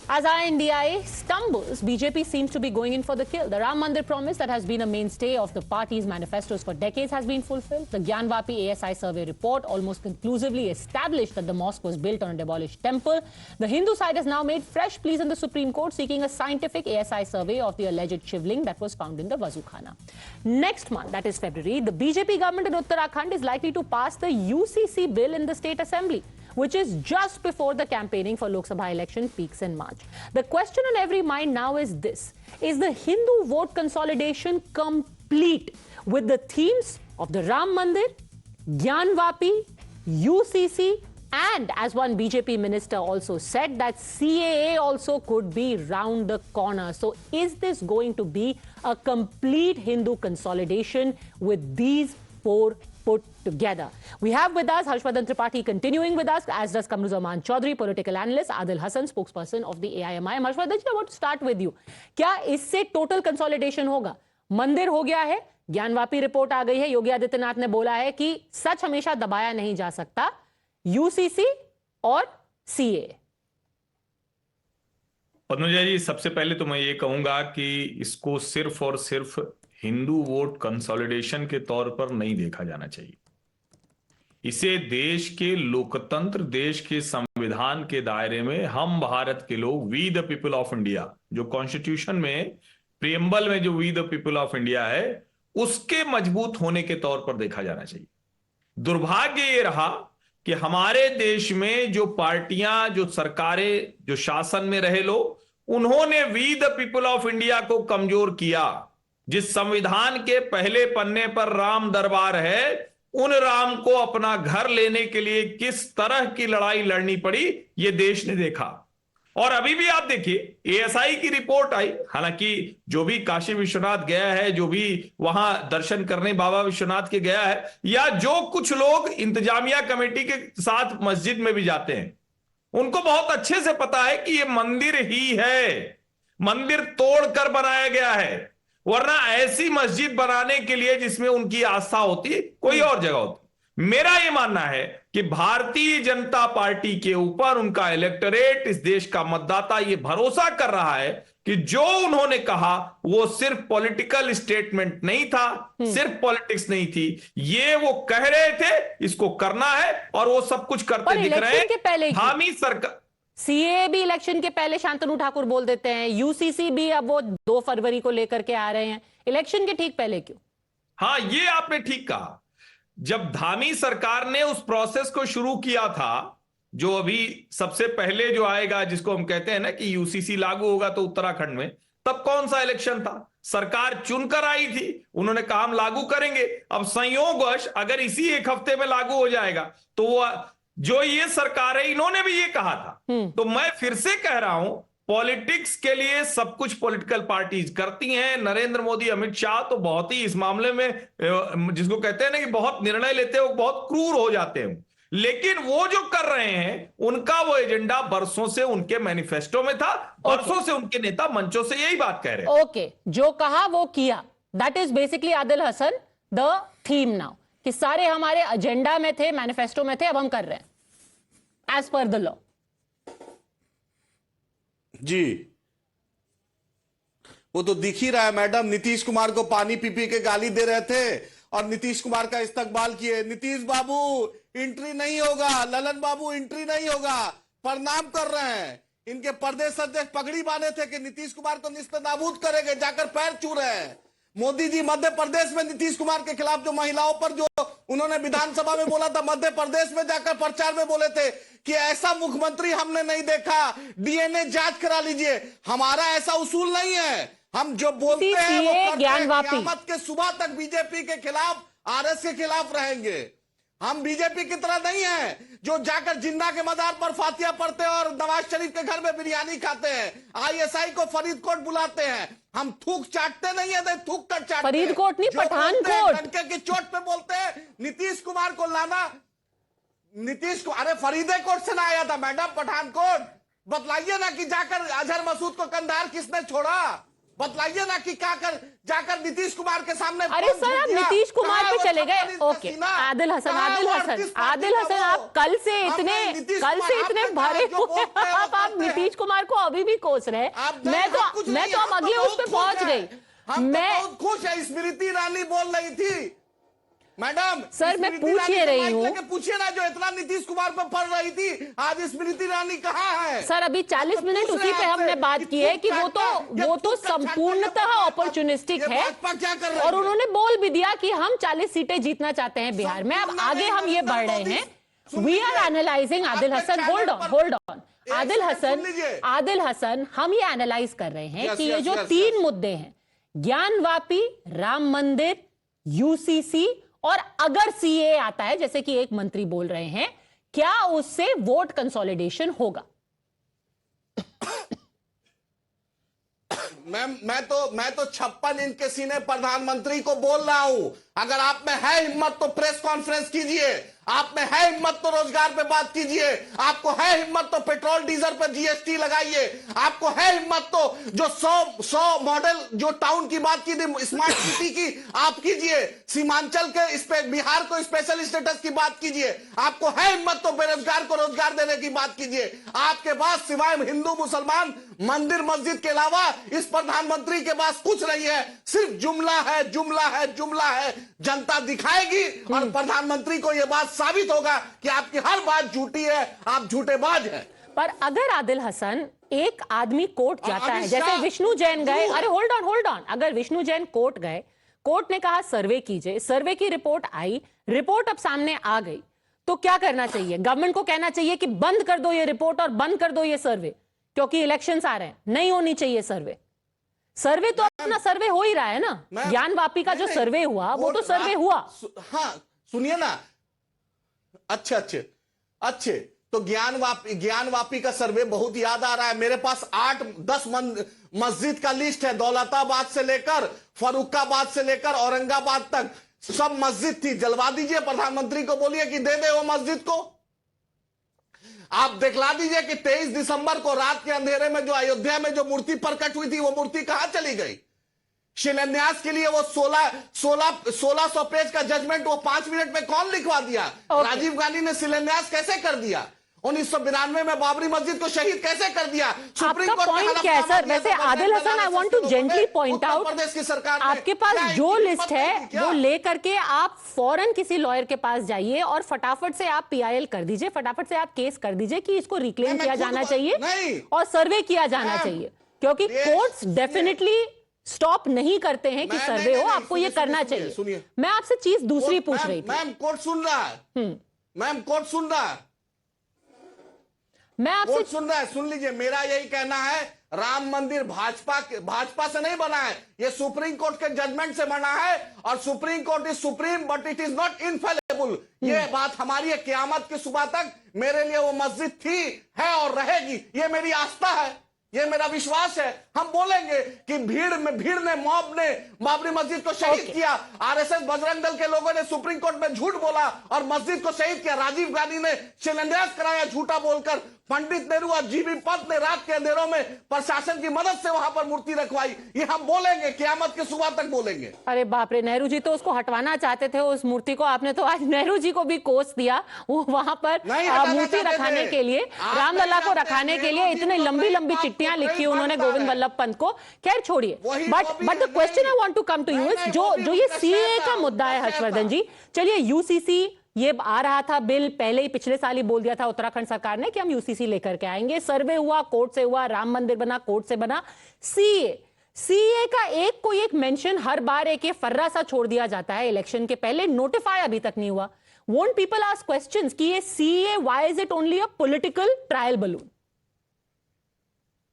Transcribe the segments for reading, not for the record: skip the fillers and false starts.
As INDI stumbles, BJP seems to be going in for the kill. The Ram Mandir promise that has been a mainstay of the party's manifestos for decades has been fulfilled. The Gyanvapi ASI survey report almost conclusively established that the mosque was built on a demolished temple. The Hindu side has now made fresh pleas in the Supreme Court seeking a scientific ASI survey of the alleged shivling that was found in the Wazukhana. Next month, that is February, the BJP government in Uttarakhand is likely to pass the UCC bill in the state assembly, which is just before the campaigning for Lok Sabha election peaks in March. The question on every mind now is this: is the Hindu vote consolidation complete with the themes of the Ram Mandir, Gyanvapi, UCC, and as one BJP minister also said, that CAA also could be round the corner? So is this going to be a complete Hindu consolidation with these four put together? We have with us Harshvardhan Tripathi continuing with us, as does Kamruzaman Chaudhary, political analyst, Adil Hassan, spokesperson of the AIMIM. Harshvardhan ji, I want to start with you. क्या इससे total consolidation होगा? मंदिर हो गया है, Gyanvapi report आ गई है, योगी आदित्यनाथ ने बोला है कि सच हमेशा दबाया नहीं जा सकता, यूसीसी और सीए। पद्मजा जी, सबसे पहले तो मैं ये कहूंगा कि इसको सिर्फ और सिर्फ हिंदू वोट कंसोलिडेशन के तौर पर नहीं देखा जाना चाहिए। इसे देश के लोकतंत्र, देश के संविधान के दायरे में हम भारत के लोग, we the people of India, जो कॉन्स्टिट्यूशन में प्रियम्बल में जो we the people of India है, उसके मजबूत होने के तौर पर देखा जाना चाहिए। दुर्भाग्य ये रहा कि हमारे देश में जो पार्टियां, जो सरकारें, जो शासन में रहे लोग, उन्होंने we the people of India को कमजोर किया। जिस संविधान के पहले पन्ने पर राम दरबार है, उन राम को अपना घर लेने के लिए किस तरह की लड़ाई लड़नी पड़ी, ये देश ने देखा। और अभी भी आप देखिए, एएसआई की रिपोर्ट आई, हालांकि जो भी काशी विश्वनाथ गया है, जो भी वहां दर्शन करने बाबा विश्वनाथ के गया है, या जो कुछ लोग इंतजामिया कमेटी के साथ मस्जिद में भी जाते हैं, उनको बहुत अच्छे से पता है कि ये मंदिर ही है, मंदिर तोड़कर बनाया गया है। वरना ऐसी मस्जिद बनाने के लिए जिसमें उनकी आस्था होती, कोई और जगह होती। मेरा यह मानना है कि भारतीय जनता पार्टी के ऊपर उनका इलेक्टोरेट, इस देश का मतदाता ये भरोसा कर रहा है कि जो उन्होंने कहा वो सिर्फ पॉलिटिकल स्टेटमेंट नहीं था, सिर्फ पॉलिटिक्स नहीं थी, ये वो कह रहे थे, इसको करना है और वो सब कुछ करते दिख रहे हैं। हामी सरकार, सीए भी इलेक्शन के पहले शांतनु ठाकुर बोल देते हैं, यूसीसी भी अब वो 2 फरवरी को लेकर के आ रहे हैं, इलेक्शन के ठीक पहले क्यों? हाँ, ये आपने ठीक कहा। जब धामी सरकार ने उस प्रोसेस को शुरू किया था, जो अभी सबसे पहले जो आएगा, जिसको हम कहते हैं ना कि यूसीसी लागू होगा तो उत्तराखंड में, तब कौन सा इलेक्शन था? सरकार चुनकर आई थी, उन्होंने कहा हम लागू करेंगे। अब संयोगवश अगर इसी एक हफ्ते में लागू हो जाएगा तो वो जो ये सरकार है, इन्होंने भी ये कहा था। तो मैं फिर से कह रहा हूं, पॉलिटिक्स के लिए सब कुछ पॉलिटिकल पार्टीज करती हैं। नरेंद्र मोदी, अमित शाह तो बहुत ही इस मामले में, जिसको कहते हैं ना कि बहुत निर्णय लेते हैं, वो बहुत क्रूर हो जाते हैं। लेकिन वो जो कर रहे हैं, उनका वो एजेंडा बरसों से उनके मैनिफेस्टो में था, बरसों से उनके नेता मंचों से यही बात कह रहे हैं। ओके, जो कहा वो किया, that is basically Adil Hasan the theme now, कि सारे हमारे एजेंडा में थे, मैनिफेस्टो में थे, अब हम कर रहे हैं एज पर द लॉ। जी, वो तो दिख ही रहा है मैडम। नीतीश कुमार को पानी पी पी के गाली दे रहे थे और नीतीश कुमार का इस्तकबाल किए। नीतीश बाबू एंट्री नहीं होगा, ललन बाबू एंट्री नहीं होगा, प्रणाम कर रहे हैं। इनके प्रदेश अध्यक्ष पगड़ी बांधे थे कि नीतीश कुमार को निस्तनाबूद करेंगे, जाकर पैर छू रहे हैं। मोदी जी मध्य प्रदेश में नीतीश कुमार के खिलाफ जो महिलाओं पर जो उन्होंने विधानसभा में बोला था, मध्य प्रदेश में जाकर प्रचार में बोले थे कि ऐसा मुख्यमंत्री हमने नहीं देखा, डीएनए जांच करा लीजिए। हमारा ऐसा उसूल नहीं है, हम जो बोलते हैं वो करते हैं। क़यामत के सुबह तक बीजेपी के खिलाफ, आरएस के खिलाफ रहेंगे। हम बीजेपी की तरह नहीं है जो जाकर जिन्ना के मजार पर फातिहा पढ़ते हैं और नवाज शरीफ के घर में बिरयानी खाते हैं, आईएसआई को फरीदकोट बुलाते हैं। हम थूक चाटते नहीं है, थूक कर चाटते हैं। फरीदकोट नहीं, पठानकोट। डंके की चोट पे बोलते हैं नीतीश कुमार को लाना। नीतीश को, अरे फरीदकोट से ना आया था मैडम, पठानकोट। बतलाइए ना कि जाकर अजहर मसूद को कंधार किसने छोड़ा, बतलाइए ना कि क्या कर जाकर नीतीश कुमार के सामने अरे कौन सर, झूठ आप दिया? नीतीश कुमार कहाँ पे वो चले गए। 56 इंच का ओके, सीना? आदिल हसन, कहाँ आदिल वो हसन, 38 पार्टी आदिल का हसन, वो? आप कल से हम इतने नहीं, नीतीश कल कुमार, से इतने आपने भरे जो हुए बोलते हैं, वो आप करते हैं। नीतीश कुमार को अभी भी कोस रहे आप हैं। मैं हम कुछ तो नहीं, हम अब अगले बहुत उस पे खुश पहुंच हैं। गई। हम तो मैं बहुत खुश है। स्मृति ईरानी बोल रही थी, मैडम सर, मैं स्मृति पूछ ईरानी ही से रही माइक हूँ। लेके पूछिए ना, जो इतना नीतीश कुमार पर पड़ रही थी, आज स्मृति ईरानी कहाँ है? सर, अभी 40 हम तो मिनट पूछ उसी रहे पे हैं हमने आपसे बात की है कि वो ये तो थूक का संपूर्णतः छाता, ये अपॉर्चुनिस्टिक ये है। भाजपा क्या कर रही और है? उन्होंने बोल भी दिया कि हम 40 सीटें जीतना चाहते हैं बिहार में। अब संपूर्ण आगे नहीं, हम ये नरेंद्र बढ़ रहे मोदी, हैं। सुन वी आर लीजिए। एनालाइजिंग। आदिल आपके हसन, चैनल होल्ड ऑन, पर- होल्ड ऑन। एक आदिल सेकंड हसन, सुन लीजिए। आदिल हसन, हम ये एनालाइज कर रहे हैं Yes, कि ये yes, जो yes, 3 yes. मुद्दे हैं, ज्ञानवापी, राम मंदिर, यूसीसी, और अगर सीए आता है, जैसे कि एक मंत्री बोल रहे हैं, क्या उससे वोट कंसोलिडेशन होगा? मैं तो 56 इंच के सीने प्रधानमंत्री को बोल रहा हूं। अगर आप में है हिम्मत तो प्रेस कॉन्फ्रेंस कीजिए, आप में है हिम्मत तो रोजगार पे बात कीजिए, आपको है हिम्मत तो पेट्रोल डीजल पर जीएसटी लगाइए, आपको है हिम्मत तो जो 100 मॉडल जो टाउन की बात की थी, स्मार्ट सिटी की, आप कीजिए। सीमांचल के इस पे बिहार को स्पेशल स्टेटस की बात कीजिए। आपको है हिम्मत तो बेरोजगार को रोजगार देने की बात कीजिए। आपके पास सिवाय हिंदू मुसलमान मंदिर मस्जिद के अलावा इस प्रधानमंत्री के पास कुछ नहीं है। सिर्फ जुमला है, जुमला है, जुमला है। जनता दिखाएगी और प्रधानमंत्री को यह बात साबित होगा कि आपकी हर बात झूठी है, आप झूठेबाज हैं। पर अगर आदिल हसन, एक आदमी कोर्ट जाता है, अमित जैसे शाह, विष्णु जैन गए, जरूर। अरे होल्ड ऑन, अगर विष्णु जैन कोर्ट गए, कोर्ट ने कहा सर्वे कीजिए, सर्वे की रिपोर्ट आई, रिपोर्ट अब सामने आ गई, तो क्या करना चाहिए? गवर्नमेंट को कहना चाहिए कि बंद कर दो ये रिपोर्ट और बंद कर दो ये सर्वे, क्योंकि इलेक्शंस आ रहे हैं, नहीं होनी चाहिए सर्वे। सर्वे तो अपना सर्वे हो ही रहा है ना। ज्ञानवापी का जो नहीं, सर्वे हुआ वो तो सर्वे हुआ। हाँ, सुनिए ना। अच्छे तो ज्ञानवापी का सर्वे बहुत याद आ रहा है। मेरे पास 8-10 मस्जिद का लिस्ट है, दौलताबाद से लेकर फरुखाबाद से लेकर औरंगाबाद तक सब मस्जिद थी। जलवा दीजिए, प्रधानमंत्री को बोलिए कि दे दे वो मस्जिद को। आप दिखला दीजिए कि 23 दिसंबर को रात के अंधेरे में जो अयोध्या में जो मूर्ति प्रकट हुई थी, वो मूर्ति कहां चली गई? शिलान्यास के लिए वो 1600 पेज का जजमेंट वो 5 मिनट में कौन लिखवा दिया? राजीव गांधी ने शिलान्यास कैसे कर दिया? 1992 में बाबरी मस्जिद को शहीद कैसे कर दिया? सुप्रीम आपका कोर्ट ने पॉइंट क्या है सर? वैसे Adil Hasan, I want to gently point out, प्रदेश की सरकार ने आपके पास क्या जो इनकी लिस्ट हिम्मत नहीं है थी क्या? वो लेकर के आप फौरन किसी लॉयर के पास जाइए और फटाफट से आप पीआईएल कर दीजिए, फटाफट से आप केस कर दीजिए कि इसको रिक्लेम मैं किया खुद जाना चाहिए नहीं। और सर्वे किया जाना मैम, चाहिए, क्योंकि देश- कोर्ट्स डेफिनेटली स्टॉप नहीं करते हैं कि नहीं, सर्वे नहीं, हो, नहीं, आपको ये सुनिए, करना सुनिए, चाहिए। सुनिए। मैं आपसे चीज दूसरी पूछ मैम, रही थी। मैम कोर्ट सुन रहा है। मैम कोर्ट सुन रहा है। मैं आपसे कोर्ट सुन रहा है, सुन लीजिए। मेरा यही कहना है, राम मंदिर भाजपा से नहीं बना है, ये सुप्रीम कोर्ट के जजमेंट से बना है। और supreme court is supreme but it is not infallible. ये बात हमारी है, क़यामत की सुबह तक मेरे लिए वो मस्जिद थी, है और रहेगी। ये मेरी आस्था है, ये मेरा विश्वास है। हम बोलेंगे कि भीड़ ने मॉब ने बाबरी मस्जिद को शहीद किया। आरएसएस बजरंग दल के लोगों ने सुप्रीम कोर्ट में झूठ बोला और मस्जिद को शहीद किया। राजीव गांधी ने शिलान्यास कराया झूठा बोलकर। पंडित नेहरू और जीबी पंत ने रात के अंधेरों में प्रशासन की मदद से वहां पर मूर्ति रखवाई। ये हम बोलेंगे, क़यामत की सुबह तक बोलेंगे। अरे बाप रे, नेहरू जी तो उसको हटवाना चाहते थे उस मूर्ति को, आपने तो आज नेहरू जी को भी कोस दिया। वो वहां पर मूर्ति रखाने के लिए, रामलला को रखाने के लिए इतनी लंबी लंबी चिट्ठियां लिखी उन्होंने गोविंद वल्लभ पंत को। खैर छोड़िए, but the question I want to come to you is, जो ये सीए का मुद्दा है हर्षवर्धन जी, चलिए यूसीसी ये आ रहा था बिल, पहले ही पिछले साल ही बोल दिया था उत्तराखंड सरकार ने कि हम यूसीसी लेकर के आएंगे। सर्वे हुआ, कोर्ट से हुआ, राम मंदिर बना, कोर्ट से बना। सीए का एक कोई एक मेंशन हर बार एक ये फर्रा सा छोड़ दिया जाता है इलेक्शन के पहले, नोटिफाई अभी तक नहीं हुआ। वोंट पीपल आस्क क्वेश्चंस कि ये CA, why is it only a political trial balloon?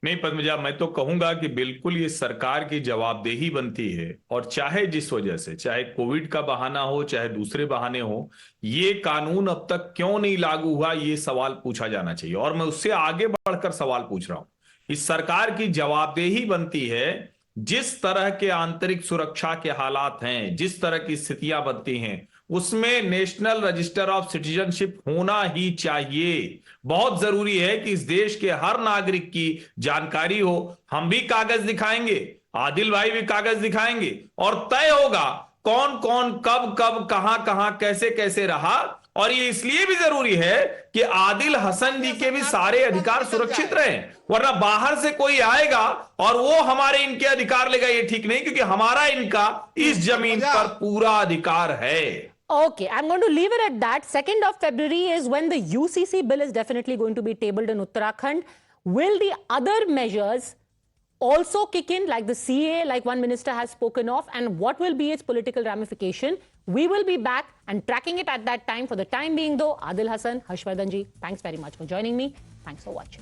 नहीं पद्मजा, मैं तो कहूंगा कि बिल्कुल ये सरकार की जवाबदेही बनती है। और चाहे जिस वजह से, चाहे कोविड का बहाना हो चाहे दूसरे बहाने हो, ये कानून अब तक क्यों नहीं लागू हुआ, ये सवाल पूछा जाना चाहिए। और मैं उससे आगे बढ़कर सवाल पूछ रहा हूं, इस सरकार की जवाबदेही बनती है, जिस तरह के आंतरिक सुरक्षा के हालात हैं, जिस तरह की स्थितियां बनती हैं, उसमें नेशनल रजिस्टर ऑफ सिटीजनशिप होना ही चाहिए। बहुत जरूरी है कि इस देश के हर नागरिक की जानकारी हो। हम भी कागज दिखाएंगे, आदिल भाई भी कागज दिखाएंगे और तय होगा कौन कौन कब कब कहां कहां कैसे कैसे रहा। और ये इसलिए भी जरूरी है कि आदिल हसन जी के भी सारे अधिकार सुरक्षित रहें, वरना बाहर से कोई आएगा और वो हमारे इनके अधिकार लेगा, ये ठीक नहीं, क्योंकि हमारा इनका इस जमीन पर पूरा अधिकार है। Okay, I'm going to leave it at that. 2nd of February is when the UCC bill is definitely going to be tabled in Uttarakhand. Will the other measures also kick in, like the CA, like one minister has spoken of, and what will be its political ramification? We will be back and tracking it at that time. For the time being, though, Adil Hasan, Harshvardhan ji, thanks very much for joining me. Thanks for watching.